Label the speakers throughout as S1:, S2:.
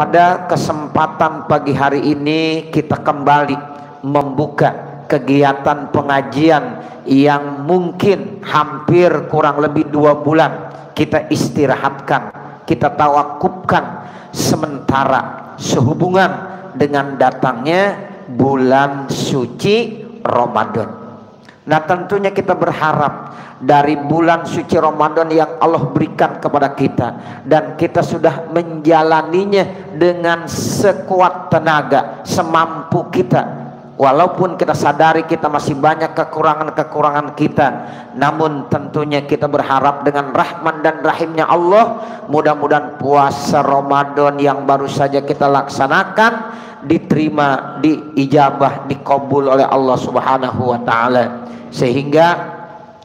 S1: Pada kesempatan pagi hari ini kita kembali membuka kegiatan pengajian yang mungkin hampir kurang lebih 2 bulan kita istirahatkan, kita tawakufkan sementara sehubungan dengan datangnya bulan suci Ramadan. Nah, tentunya kita berharap dari bulan suci Ramadan yang Allah berikan kepada kita, dan kita sudah menjalaninya dengan sekuat tenaga, semampu kita. Walaupun kita sadari kita masih banyak kekurangan-kekurangan kita, namun tentunya kita berharap dengan rahman dan rahimnya Allah, mudah-mudahan puasa Ramadan yang baru saja kita laksanakan diterima, diijabah, dikabul oleh Allah Subhanahu wa taala, sehingga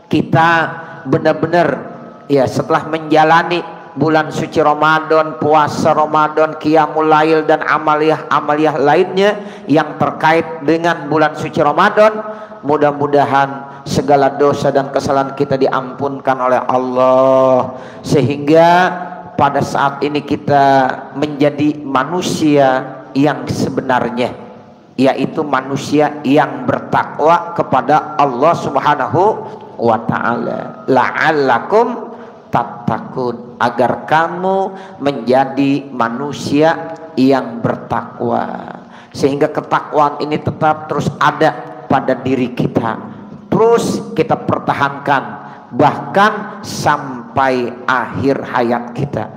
S1: kita benar-benar ya setelah menjalani bulan suci Ramadan, puasa Ramadan, qiyamul lail dan amaliyah lainnya yang terkait dengan bulan suci Ramadan, mudah-mudahan segala dosa dan kesalahan kita diampunkan oleh Allah, sehingga pada saat ini kita menjadi manusia yang sebenarnya, yaitu manusia yang bertakwa kepada Allah Subhanahu wa ta'ala. La'allakum tattaqun, agar kamu menjadi manusia yang bertakwa, sehingga ketakwaan ini tetap terus ada pada diri kita, terus kita pertahankan bahkan sampai akhir hayat kita,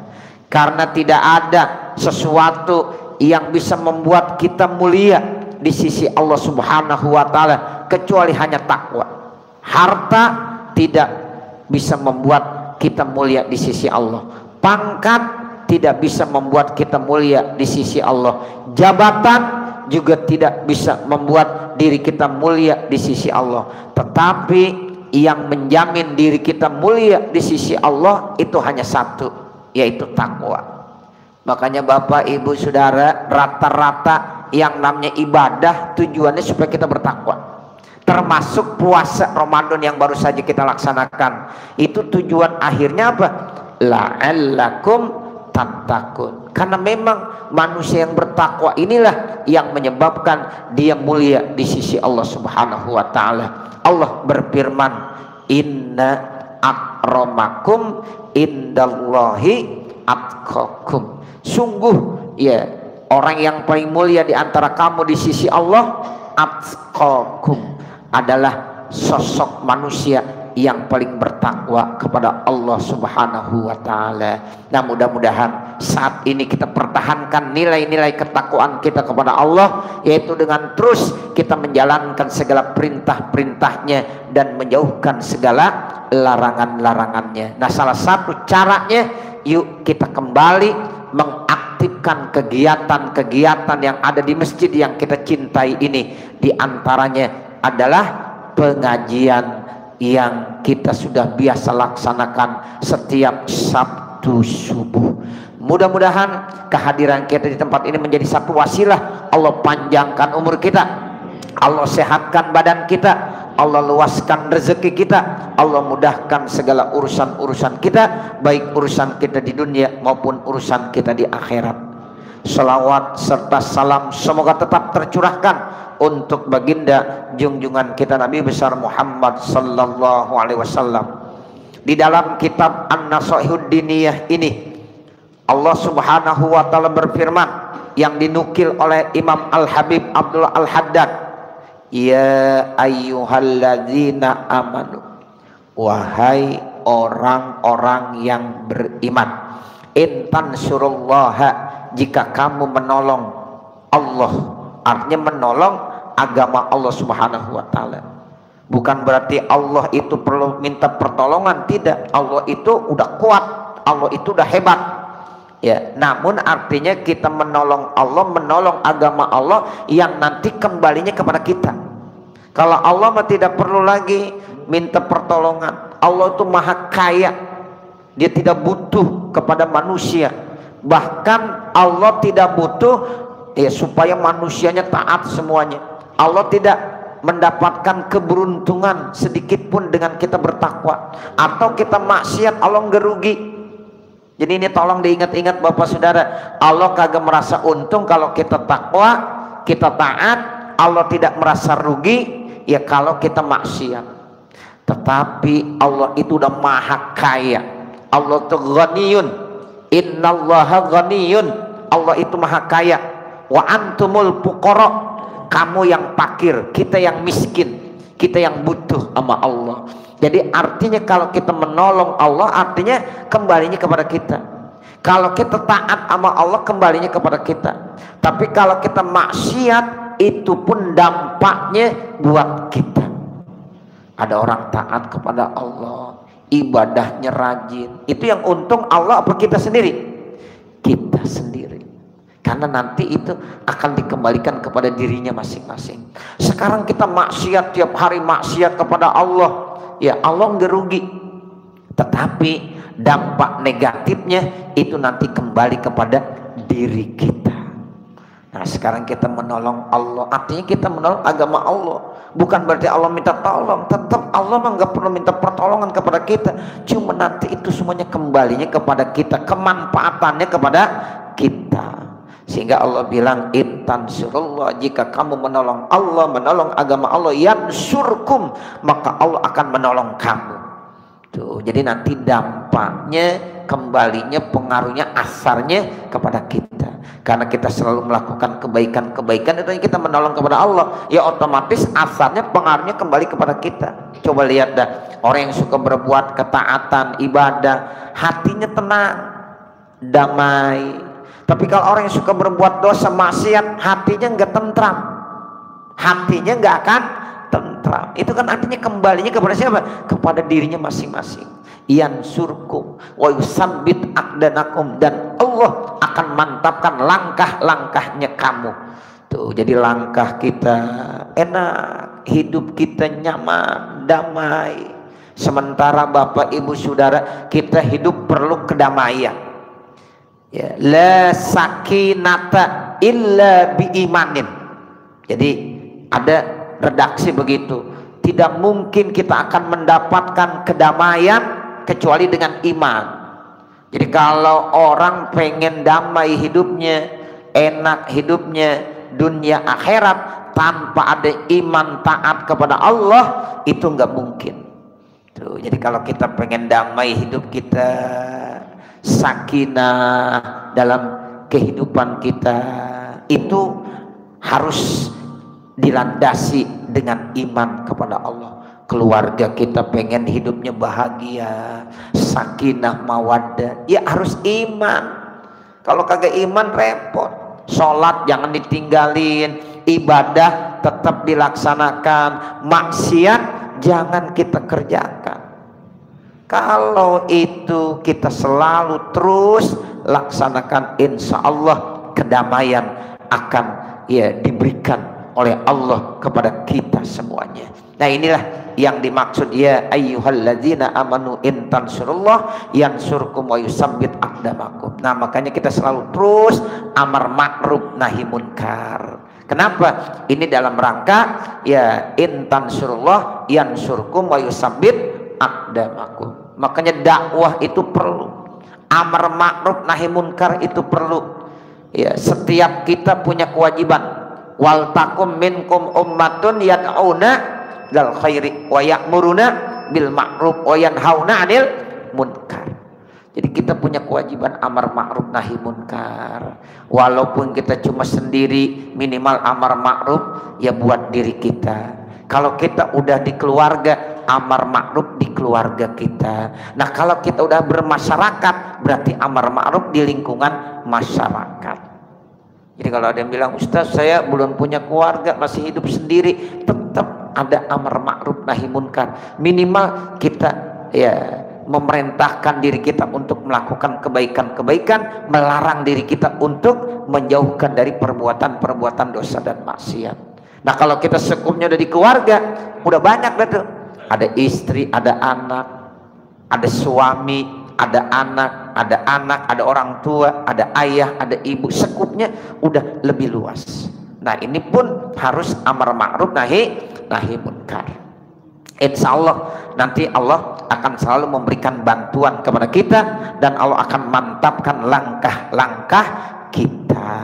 S1: karena tidak ada sesuatu yang bisa membuat kita mulia di sisi Allah Subhanahu wa ta'ala kecuali hanya takwa. Harta tidak bisa membuat kita mulia di sisi Allah, pangkat tidak bisa membuat kita mulia di sisi Allah, jabatan juga tidak bisa membuat diri kita mulia di sisi Allah. Tetapi yang menjamin diri kita mulia di sisi Allah itu hanya satu, yaitu takwa. Makanya Bapak Ibu Saudara, rata-rata yang namanya ibadah tujuannya supaya kita bertakwa. Termasuk puasa Ramadan yang baru saja kita laksanakan, itu tujuan akhirnya apa? La'allakum tattaqun. Karena memang manusia yang bertakwa inilah yang menyebabkan dia mulia di sisi Allah Subhanahu wa ta'ala. Allah berfirman, inna akramakum indallahi atqakum. Sungguh ya, orang yang paling mulia di antara kamu di sisi Allah, atqakum, adalah sosok manusia yang paling bertakwa kepada Allah Subhanahu wa ta'ala. Nah, mudah-mudahan saat ini kita pertahankan nilai-nilai ketakwaan kita kepada Allah, yaitu dengan terus kita menjalankan segala perintah-perintahnya dan menjauhkan segala larangan-larangannya. Nah, salah satu caranya, yuk kita kembali mengaktifkan kegiatan-kegiatan yang ada di masjid yang kita cintai ini. Di antaranya adalah pengajian yang kita sudah biasa laksanakan setiap Sabtu subuh. Mudah-mudahan kehadiran kita di tempat ini menjadi satu wasilah Allah panjangkan umur kita, Allah sehatkan badan kita, Allah luaskan rezeki kita, Allah mudahkan segala urusan-urusan kita, baik urusan kita di dunia maupun urusan kita di akhirat. Salawat serta salam semoga tetap tercurahkan untuk baginda junjungan kita Nabi besar Muhammad sallallahu alaihi wasallam. Di dalam kitab An-Nasaihud Diniyah ini, Allah Subhanahu wa ta'ala berfirman yang dinukil oleh Imam Al-Habib Abdullah Al-Haddad, ya ayyuhalladzina amanu, wahai orang-orang yang beriman, intan surullaha, jika kamu menolong Allah, artinya menolong agama Allah Subhanahu wa ta'ala. Bukan berarti Allah itu perlu minta pertolongan, tidak. Allah itu udah kuat, Allah itu udah hebat ya. Namun artinya kita menolong Allah, menolong agama Allah yang nanti kembalinya kepada kita. Kalau Allah mah tidak perlu lagi minta pertolongan. Allah itu maha kaya, dia tidak butuh kepada manusia. Bahkan Allah tidak butuh ya supaya manusianya taat semuanya. Allah tidak mendapatkan keberuntungan sedikit pun dengan kita bertakwa, atau kita maksiat Allah nggak rugi. Jadi ini tolong diingat-ingat Bapak Saudara, Allah kagak merasa untung kalau kita takwa, kita taat. Allah tidak merasa rugi ya kalau kita maksiat. Tetapi Allah itu udah maha kaya. Allah itu ghaniyun, innallaha ghaniyun. Allah itu maha kaya. Wa antumul fuqara, kamu yang fakir, kita yang miskin, kita yang butuh sama Allah. Jadi artinya kalau kita menolong Allah, artinya kembalinya kepada kita. Kalau kita taat sama Allah, kembalinya kepada kita. Tapi kalau kita maksiat, itu pun dampaknya buat kita. Ada orang taat kepada Allah, ibadahnya rajin, itu yang untung Allah apa kita sendiri? Kita sendiri. Karena nanti itu akan dikembalikan kepada dirinya masing-masing. Sekarang kita maksiat, tiap hari maksiat kepada Allah, ya Allah nggak rugi, tetapi dampak negatifnya itu nanti kembali kepada diri kita. Nah sekarang kita menolong Allah, artinya kita menolong agama Allah. Bukan berarti Allah minta tolong, tetap Allah mah nggak perlu minta pertolongan kepada kita. Cuma nanti itu semuanya kembalinya kepada kita, kemanfaatannya kepada kita. Sehingga Allah bilang, intansurullah, jika kamu menolong Allah, menolong agama Allah, yansurkum, maka Allah akan menolong kamu. Tuh, jadi nanti dampaknya, kembalinya, pengaruhnya, asarnya kepada kita. Karena kita selalu melakukan kebaikan-kebaikan, itu kita menolong kepada Allah, ya otomatis asarnya, pengaruhnya kembali kepada kita. Coba lihat dah, orang yang suka berbuat ketaatan, ibadah, hatinya tenang, damai. Tapi kalau orang yang suka berbuat dosa, maksiat, hatinya nggak tentram, hatinya nggak akan tentram. Itu kan artinya kembalinya kepada siapa? Kepada dirinya masing-masing. Yansurkum wa yusabbit aqdanakum, dan Allah akan mantapkan langkah-langkahnya kamu. Tuh, jadi langkah kita enak, hidup kita nyaman, damai. Sementara Bapak Ibu Saudara, kita hidup perlu kedamaian. Ya, la sakinata illa biimanin. Jadi ada redaksi begitu, tidak mungkin kita akan mendapatkan kedamaian kecuali dengan iman. Jadi kalau orang pengen damai hidupnya, enak hidupnya dunia akhirat, tanpa ada iman taat kepada Allah, itu nggak mungkin. Tuh, jadi kalau kita pengen damai hidup kita, sakinah dalam kehidupan kita, itu harus dilandasi dengan iman kepada Allah. Keluarga kita pengen hidupnya bahagia, sakinah mawaddah, ya harus iman. Kalau kagak iman repot. Sholat jangan ditinggalin, ibadah tetap dilaksanakan, maksiat jangan kita kerjakan. Kalau itu kita selalu terus laksanakan, insya Allah kedamaian akan ya diberikan oleh Allah kepada kita semuanya. Nah inilah yang dimaksud ya ayyuhalladzina amanu in tansurullah yansurkum wa yusabbit aqdamakum. Nah makanya kita selalu terus amar ma'ruf nahi munkar. Kenapa? Ini dalam rangka ya in tansurullah yansurkum wa yusabbit aqdamakum. Makanya dakwah itu perlu, amar ma'ruf nahi munkar itu perlu. Ya, setiap kita punya kewajiban. Wal takum minkum ummatun yad'una lil khairi wa ya'muruna bil ma'ruf wa yanhauna 'anil munkar. Jadi kita punya kewajiban amar ma'ruf nahi munkar. Walaupun kita cuma sendiri, minimal amar ma'ruf ya buat diri kita. Kalau kita udah di keluarga, amar ma'ruf di keluarga kita. Nah kalau kita udah bermasyarakat, berarti amar ma'ruf di lingkungan masyarakat. Jadi kalau ada yang bilang, Ustaz saya belum punya keluarga, masih hidup sendiri, tetap ada amar ma'ruf nahi munkar. Minimal kita ya memerintahkan diri kita untuk melakukan kebaikan-kebaikan, melarang diri kita untuk menjauhkan dari perbuatan-perbuatan dosa dan maksiat. Nah kalau kita sekupnya udah di keluarga, udah banyak betul. Ada istri, ada anak, ada suami, ada anak, ada orang tua, ada ayah, ada ibu. Sekupnya udah lebih luas. Nah ini pun harus amar ma'ruf nahi munkar. Insya Allah nanti Allah akan selalu memberikan bantuan kepada kita, dan Allah akan mantapkan langkah-langkah kita.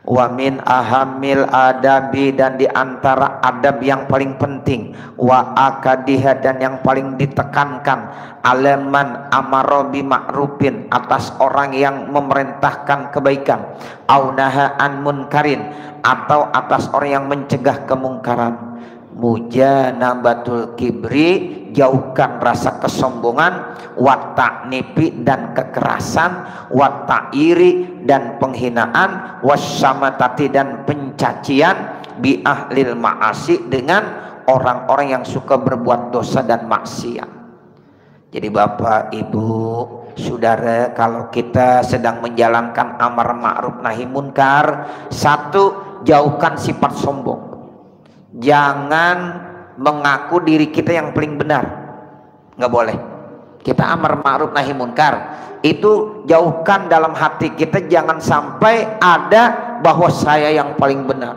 S1: Wa min ahamil adabi, dan diantara adab yang paling penting, wa akadiha, dan yang paling ditekankan, alaman amarobi ma'rufin, atas orang yang memerintahkan kebaikan, au naha an munkarin, atau atas orang yang mencegah kemungkaran. Mujanabatul kibri, jauhkan rasa kesombongan, wa ta'nifi, dan kekerasan, wa ta'iri, dan penghinaan, wassamatati, dan pencacian, bi ahlil ma'asi, dengan orang-orang yang suka berbuat dosa dan maksiat. Jadi Bapak, Ibu, Saudara, kalau kita sedang menjalankan amar ma'ruf nahi munkar, satu, jauhkan sifat sombong. Jangan mengaku diri kita yang paling benar, nggak boleh. Kita amar ma'ruf nahi munkar, itu jauhkan dalam hati kita, jangan sampai ada bahwa saya yang paling benar.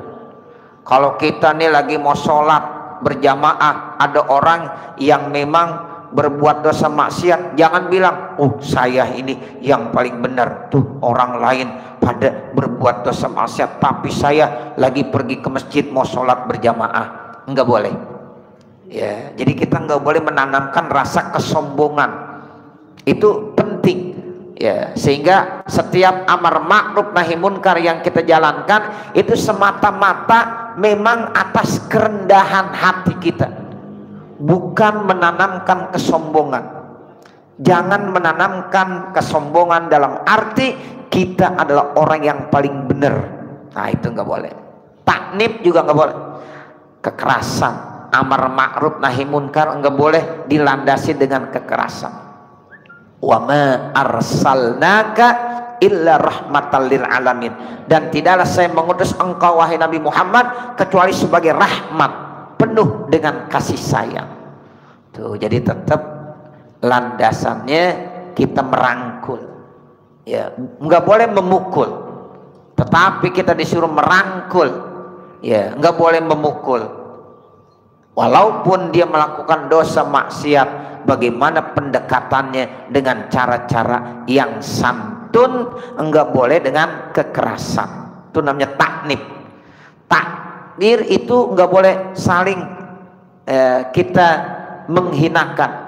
S1: Kalau kita nih lagi mau sholat berjamaah, ada orang yang memang berbuat dosa maksiat, jangan bilang, oh saya ini yang paling benar, tuh orang lain pada berbuat dosa maksiat, tapi saya lagi pergi ke masjid mau sholat berjamaah. Enggak boleh ya. Jadi kita enggak boleh menanamkan rasa kesombongan, itu penting ya, sehingga setiap amar ma'ruf nahi munkar yang kita jalankan itu semata-mata memang atas kerendahan hati kita, bukan menanamkan kesombongan. Jangan menanamkan kesombongan dalam arti kita adalah orang yang paling benar. Nah itu nggak boleh. Taknib juga nggak boleh. Kekerasan, amar ma'ruf nahi munkar nggak boleh dilandasi dengan kekerasan. Wa ma arsalnaka illa rahmatan lil alamin, dan tidaklah saya mengutus engkau wahai Nabi Muhammad kecuali sebagai rahmat penuh dengan kasih sayang. Tuh, jadi tetap landasannya kita merangkul ya, nggak boleh memukul, tetapi kita disuruh merangkul ya, nggak boleh memukul. Walaupun dia melakukan dosa maksiat, bagaimana pendekatannya dengan cara-cara yang santun, nggak boleh dengan kekerasan. Itu namanya taknib. Takdir itu nggak boleh saling kita menghinakan.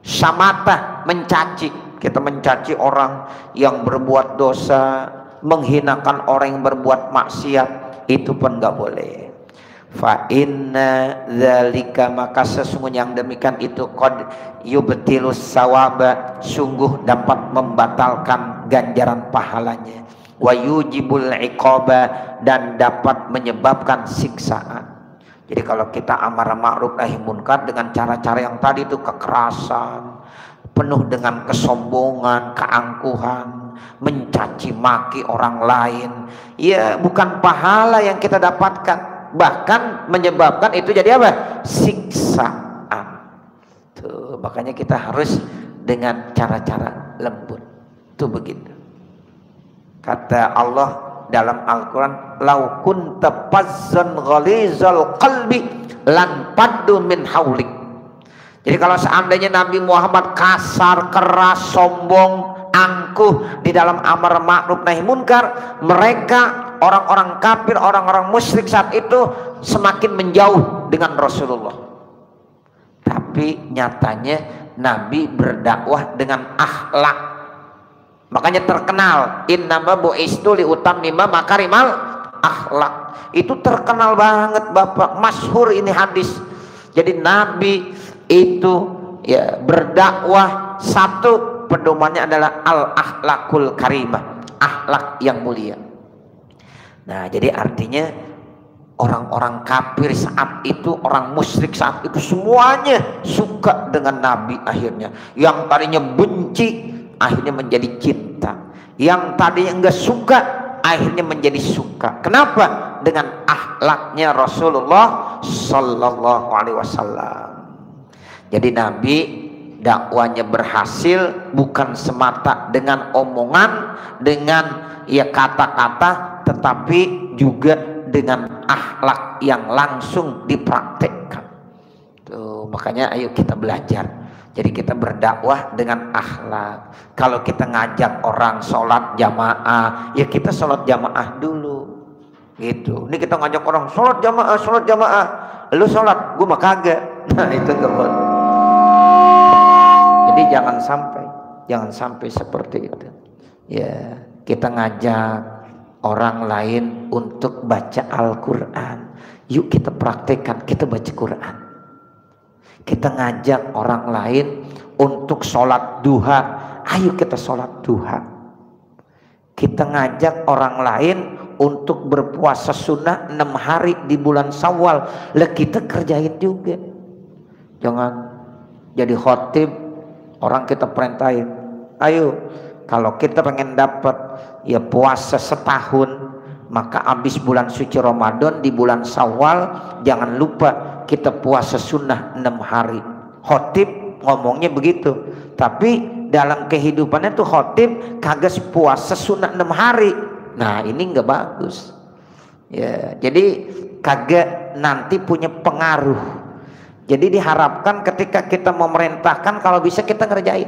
S1: Samata, mencaci, kita mencaci orang yang berbuat dosa, menghinakan orang yang berbuat maksiat, itu pun nggak boleh. Fa inna dzalika, maka sesungguhnya yang demikian itu qad yubtilus sawaba, sungguh dapat membatalkan ganjaran pahalanya, wa yujibul iqaba, dan dapat menyebabkan siksaan. Jadi kalau kita amar ma'ruf nahi munkar dengan cara-cara yang tadi itu, kekerasan, penuh dengan kesombongan, keangkuhan, mencaci maki orang lain, ya bukan pahala yang kita dapatkan, bahkan menyebabkan itu jadi apa? Siksaan. Tuh, makanya kita harus dengan cara-cara lembut. Tuh begitu. Kata Allah dalam Al-Quran, lau kunta fazzan ghalizal qalbi lan paddu min haulik. Jadi kalau seandainya Nabi Muhammad kasar, keras, sombong, angkuh di dalam amar ma'ruf nahi munkar, mereka orang-orang kafir, orang-orang musyrik saat itu semakin menjauh dengan Rasulullah. Tapi nyatanya Nabi berdakwah dengan akhlak. Makanya terkenal innama bu'istu liutammima makarimal akhlak. Itu terkenal banget Bapak, masyhur ini hadis. Jadi Nabi itu ya berdakwah, satu pedomannya adalah al-akhlakul karimah, akhlak yang mulia. Nah, jadi artinya orang-orang kafir saat itu, orang musyrik saat itu semuanya suka dengan Nabi akhirnya. Yang tadinya benci akhirnya menjadi cinta, yang tadinya enggak suka akhirnya menjadi suka. Kenapa? Dengan akhlaknya Rasulullah Sallallahu Alaihi Wasallam. Jadi Nabi dakwanya berhasil bukan semata dengan omongan, dengan ya kata-kata, tetapi juga dengan akhlak yang langsung dipraktekkan. Tuh, makanya ayo kita belajar. Jadi kita berdakwah dengan akhlak. Kalau kita ngajak orang sholat jamaah, ya kita sholat jamaah dulu. Gitu. Ini kita ngajak orang sholat jamaah, sholat jamaah. Lu sholat, gue mah kagak. Nah itu gak boleh. Jadi jangan sampai seperti itu. Ya, kita ngajak orang lain untuk baca Al-Quran. Yuk kita praktekkan, kita baca Quran. Kita ngajak orang lain untuk sholat duha, ayo kita sholat duha. Kita ngajak orang lain untuk berpuasa sunnah 6 hari di bulan Syawal, lah kita kerjain juga. Jangan jadi khotib, orang kita perintahin, ayo kalau kita pengen dapat ya puasa setahun, maka habis bulan suci Ramadan di bulan Syawal jangan lupa kita puasa sunnah 6 hari. Khotib ngomongnya begitu, tapi dalam kehidupannya tuh khotib kagak puasa sunnah 6 hari. Nah ini nggak bagus ya, jadi kagak nanti punya pengaruh. Jadi diharapkan ketika kita memerintahkan, kalau bisa kita ngerjain.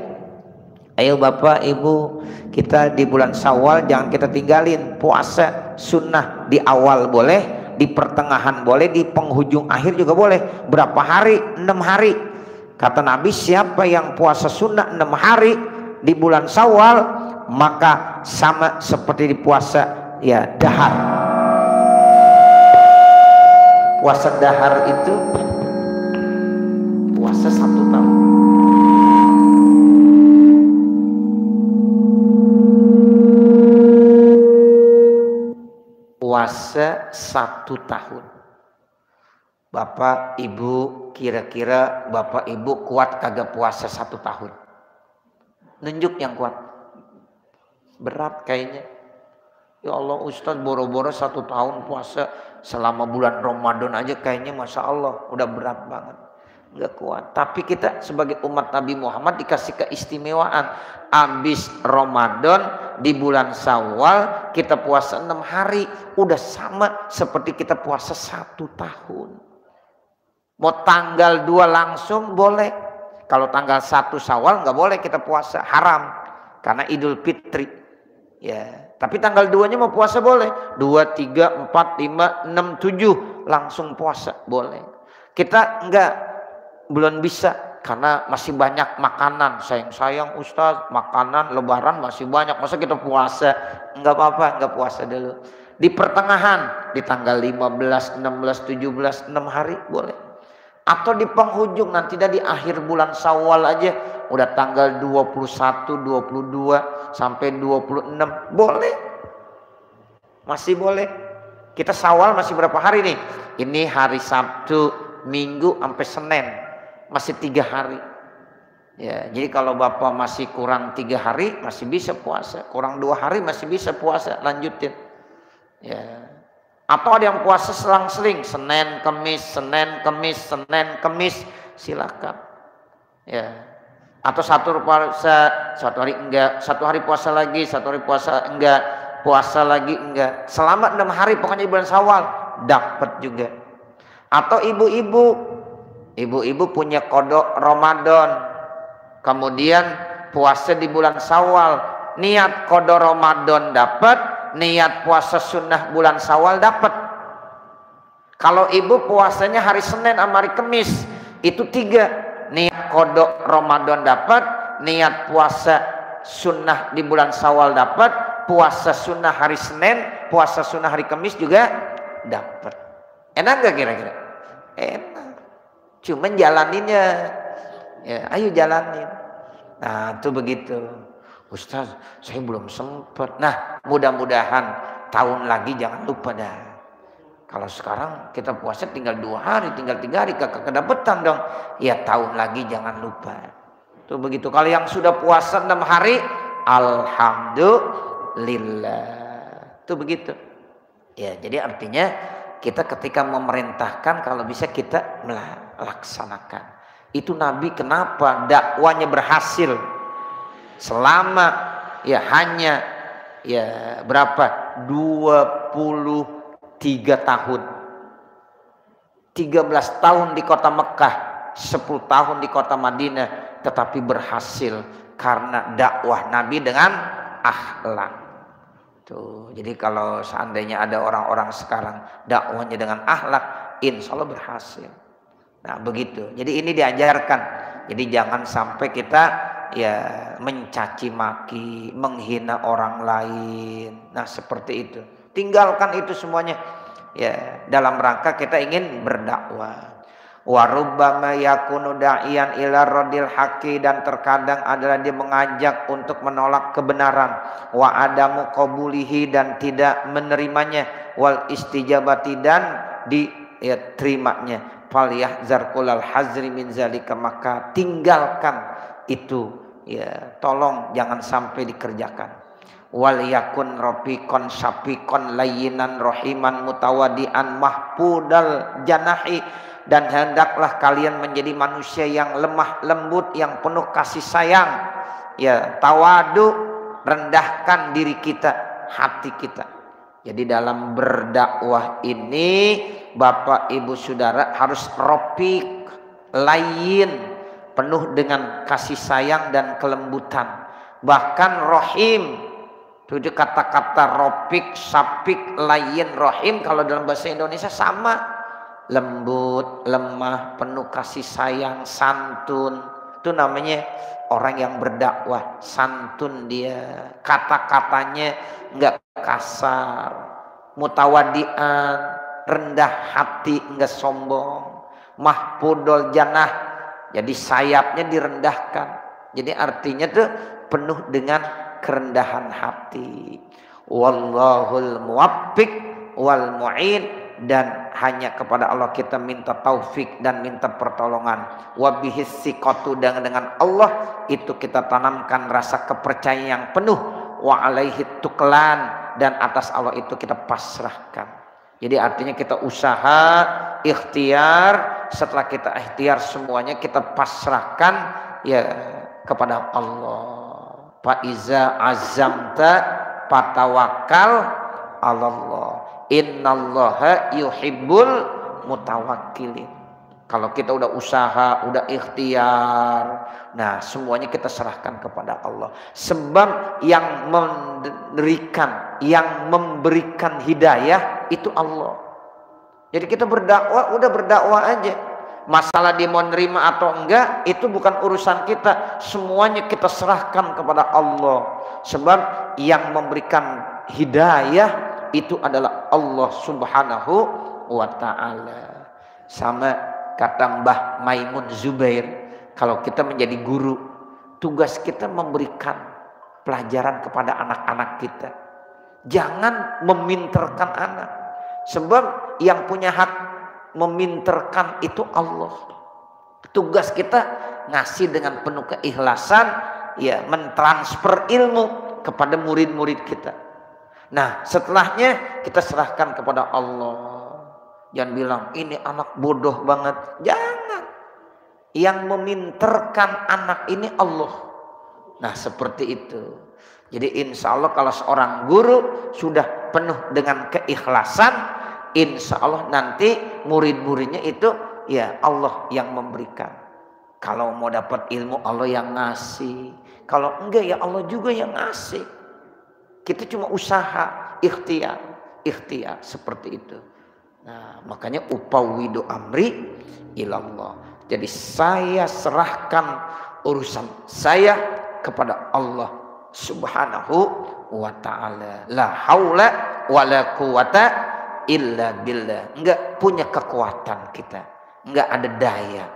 S1: Ayo bapak ibu, kita di bulan Syawal jangan kita tinggalin puasa sunnah. Di awal boleh, di pertengahan boleh, di penghujung akhir juga boleh. Berapa hari? 6 hari. Kata Nabi, siapa yang puasa sunnah 6 hari di bulan Syawal, maka sama seperti di puasa ya dahar. Puasa dahar itu puasa 1 tahun. Puasa 1 tahun. Bapak ibu, kira-kira bapak ibu kuat kagak puasa 1 tahun? Nunjuk yang kuat. Berat kayaknya. Ya Allah Ustaz, boro-boro 1 tahun puasa selama bulan Ramadan aja kayaknya Masya Allah udah berat banget. Nggak kuat. Tapi kita sebagai umat Nabi Muhammad dikasih keistimewaan. Habis Ramadan di bulan Syawal kita puasa 6 hari, udah sama seperti kita puasa 1 tahun. Mau tanggal 2 langsung boleh. Kalau tanggal 1 Syawal nggak boleh kita puasa, haram karena Idul Fitri. Ya, tapi tanggal 2-nya mau puasa boleh. 2, 3, 4, 5, 6, 7 langsung puasa boleh. Kita belum bisa karena masih banyak makanan. Sayang Ustaz, makanan lebaran masih banyak, masa kita puasa? Enggak apa-apa, enggak puasa dulu. Di pertengahan, di tanggal 15, 16, 17, 6 hari boleh. Atau di penghujung, nanti dah di akhir bulan Syawal aja, udah tanggal 21, 22 sampai 26 boleh. Masih boleh. Kita Syawal masih berapa hari nih? Ini hari Sabtu, Minggu sampai Senin. Masih 3 hari. Ya, jadi kalau bapak masih kurang 3 hari masih bisa puasa, kurang 2 hari masih bisa puasa, lanjutin. Ya. Atau ada yang puasa selang-seling, Senin, Kemis, Senin, Kemis, Senin, Kemis, silakan. Ya. Atau satu puasa, 1 hari enggak, 1 hari puasa lagi, 1 hari puasa enggak, puasa lagi enggak. Selama 6 hari pokoknya di bulan Syawal dapat juga. Atau ibu-ibu punya kodok Ramadan, kemudian puasa di bulan Syawal, niat kodok Ramadan dapat, niat puasa sunnah bulan Syawal dapat. Kalau ibu puasanya hari Senin sama hari Kamis, itu 3, niat kodok Ramadan dapat, niat puasa sunnah di bulan Syawal dapat, puasa sunnah hari Senin, puasa sunnah hari Kamis juga dapat. Enak gak kira-kira? Enak. Cuman jalaninnya, ya ayo jalanin. Nah itu begitu. Ustaz, saya belum sempat. Nah mudah-mudahan tahun lagi jangan lupa dah. Kalau sekarang kita puasa tinggal 2 hari, tinggal 3 hari, kakak kedapetan dong. Ya tahun lagi jangan lupa. Itu begitu. Kalau yang sudah puasa 6 hari, alhamdulillah. Itu begitu. Ya jadi artinya kita ketika memerintahkan kalau bisa kita melaksanakan. Itu Nabi kenapa dakwanya berhasil selama ya hanya ya berapa 23 tahun, 13 tahun di kota Mekah, 10 tahun di kota Madinah, tetapi berhasil karena dakwah Nabi dengan akhlak. Tuh, jadi kalau seandainya ada orang-orang sekarang dakwahnya dengan akhlak, insya Allah berhasil. Nah begitu. Jadi ini diajarkan. Jadi jangan sampai kita ya mencaci maki, menghina orang lain. Nah seperti itu. Tinggalkan itu semuanya. Ya dalam rangka kita ingin berdakwah. Wa rubbama yakunu da'iyan ila radil haqqi, dan terkadang adalah dia mengajak untuk menolak kebenaran, wa adamu qabulihi, dan tidak menerimanya, wal istijabati, dan diterimanya. Falyahzar kulal hazri min zalika, maka tinggalkan itu ya, tolong jangan sampai dikerjakan. Wal yakun rafiqan syafiqan layyinan rahiman mutawadian mahpudal janahi, dan hendaklah kalian menjadi manusia yang lemah lembut, yang penuh kasih sayang. Ya, tawadu, rendahkan diri kita, hati kita. Jadi dalam berdakwah ini Bapak Ibu Saudara harus rafiq, layyin, penuh dengan kasih sayang dan kelembutan. Bahkan rahim, itu kata-kata rafiq, syafiq, layyin, rahim kalau dalam bahasa Indonesia sama. Lembut, lemah, penuh kasih sayang, santun. Itu namanya orang yang berdakwah, santun dia. Kata-katanya enggak kasar, mutawadian, rendah hati, enggak sombong. Mahpudul janah, jadi sayapnya direndahkan. Jadi artinya tuh penuh dengan kerendahan hati. Wallahul muwaffiq wal mu'in, dan hanya kepada Allah kita minta taufik dan minta pertolongan. Wabihis siqatu, dengan Allah itu kita tanamkan rasa kepercayaan yang penuh. Wa alaihi tuklan, dan atas Allah itu kita pasrahkan. Jadi artinya kita usaha, ikhtiar, setelah kita ikhtiar semuanya kita pasrahkan ya kepada Allah. Fa iza azamta fatawakkal 'alallah. Innallaha yuhibbul mutawakkilin. Kalau kita udah usaha, udah ikhtiar, nah semuanya kita serahkan kepada Allah. Sebab yang memberikan hidayah itu Allah. Jadi kita berdakwah, udah berdakwah aja. Masalah dia mau nerima atau enggak, itu bukan urusan kita. Semuanya kita serahkan kepada Allah. Sebab yang memberikan hidayah itu adalah Allah Subhanahu wa ta'ala. Sama kata Mbah Maimun Zubair, kalau kita menjadi guru, tugas kita memberikan pelajaran kepada anak-anak kita. Jangan meminterkan anak. Sebab yang punya hak meminterkan itu Allah. Tugas kita ngasih dengan penuh keikhlasan, ya, mentransfer ilmu kepada murid-murid kita. Nah setelahnya kita serahkan kepada Allah. Jangan bilang ini anak bodoh banget. Jangan. Yang meminterkan anak ini Allah. Nah seperti itu. Jadi insya Allah kalau seorang guru sudah penuh dengan keikhlasan, insya Allah nanti murid-muridnya itu ya Allah yang memberikan. Kalau mau dapat ilmu Allah yang ngasih. Kalau enggak ya Allah juga yang ngasih. Kita cuma usaha, ikhtiar seperti itu. Nah, makanya upawidu amri ilallah. Jadi saya serahkan urusan saya kepada Allah Subhanahu wa ta'ala. La haula wala quwata illa billah. Enggak punya kekuatan kita, enggak ada daya.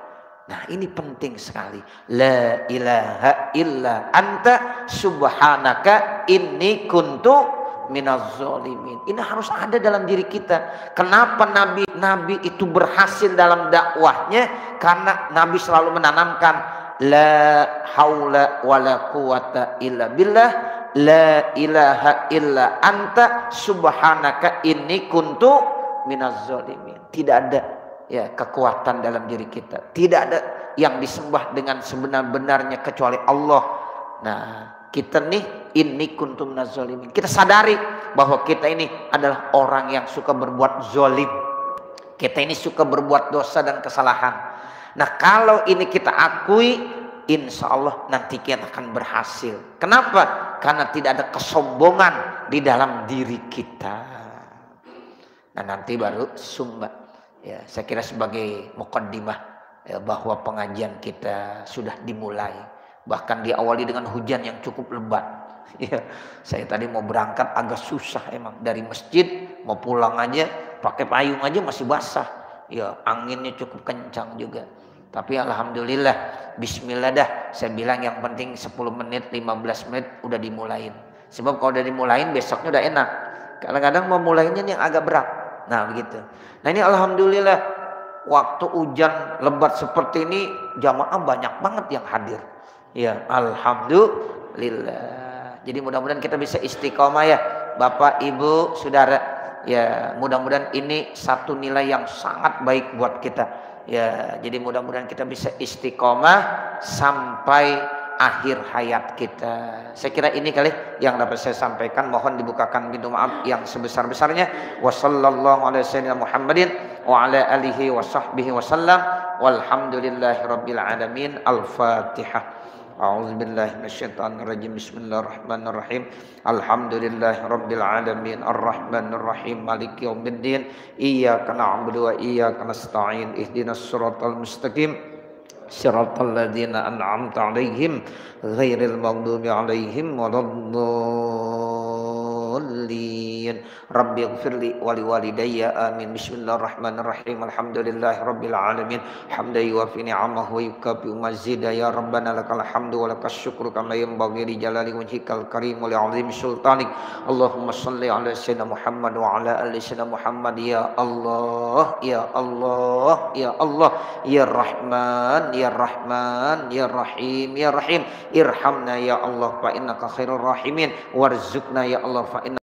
S1: Nah ini penting sekali. La ilaha illa anta subhanaka inni kuntu minaz zalimin. Ini harus ada dalam diri kita. Kenapa Nabi itu berhasil dalam dakwahnya? Karena Nabi selalu menanamkan la haula wala quwata illa billah, la ilaha illa anta subhanaka inni kuntu minaz zalimin. Tidak ada ya kekuatan dalam diri kita. Tidak ada yang disembah dengan sebenar-benarnya kecuali Allah. Nah, kita nih ini kuntum nazolimin. Kita sadari bahwa kita ini adalah orang yang suka berbuat zolim. Kita ini suka berbuat dosa dan kesalahan. Nah kalau ini kita akui, insya Allah nanti kita akan berhasil. Kenapa? Karena tidak ada kesombongan di dalam diri kita. Nah nanti baru sumba. Ya, saya kira sebagai muqaddimah ya, bahwa pengajian kita sudah dimulai. Bahkan diawali dengan hujan yang cukup lebat. Ya, saya tadi mau berangkat agak susah emang dari masjid, mau pulang aja pakai payung aja masih basah. Ya, anginnya cukup kencang juga. Tapi alhamdulillah, bismillah dah. Saya bilang yang penting 10 menit, 15 menit udah dimulain. Sebab kalau udah dimulain besoknya udah enak. Kadang-kadang mau mulainya yang agak berat. Nah, begitu. Nah, ini alhamdulillah waktu hujan lebat seperti ini jamaah banyak banget yang hadir. Ya, alhamdulillah. Jadi mudah-mudahan kita bisa istiqomah ya, Bapak, Ibu, Saudara. Ya, mudah-mudahan ini satu nilai yang sangat baik buat kita. Ya, jadi mudah-mudahan kita bisa istiqomah sampai akhir hayat kita. Saya kira ini kali yang dapat saya sampaikan. Mohon dibukakan pintu maaf yang sebesar-besarnya. Wassallallahu ala sayyidina Muhammadin wa ala alihi wa sahbihi wasallam. Walhamdulillahirabbil alamin. Al-Fatihah. A'udzubillahi minasyaitonirrajim. Bismillahirrahmanirrahim. Alhamdulillahirabbil alamin. Arrahmanir rahim. Maliki yaumiddin. Iyyaka na'budu wa iyyaka nasta'in. Ihdinas siratal mustaqim. Siratal ladzina an'amta 'alaihim ghairil maghdubi 'alaihim waladdallin. Rabbi ighfirli wa liwalidayya amin. Bismillahirrahmanirrahim. Alhamdulillahirabbil alamin. Hamdan yuwafi ni'amahu wa yukafi mazida. Ya Rabbana lakal hamdu wa lakas syukru kama yanbaghi li jalali wajhikal karim wa li'azimi sultanik. Allahumma shalli ala sayyidina Muhammad wa ala ali sayyidina Muhammad. Ya Allah, ya Allah, ya Allah, ya Rahman, ya Rahman, ya Rahim, ya Rahim. Irhamna ya Allah fa innaka khairur rahimin. Warzuqna ya Allah fa inna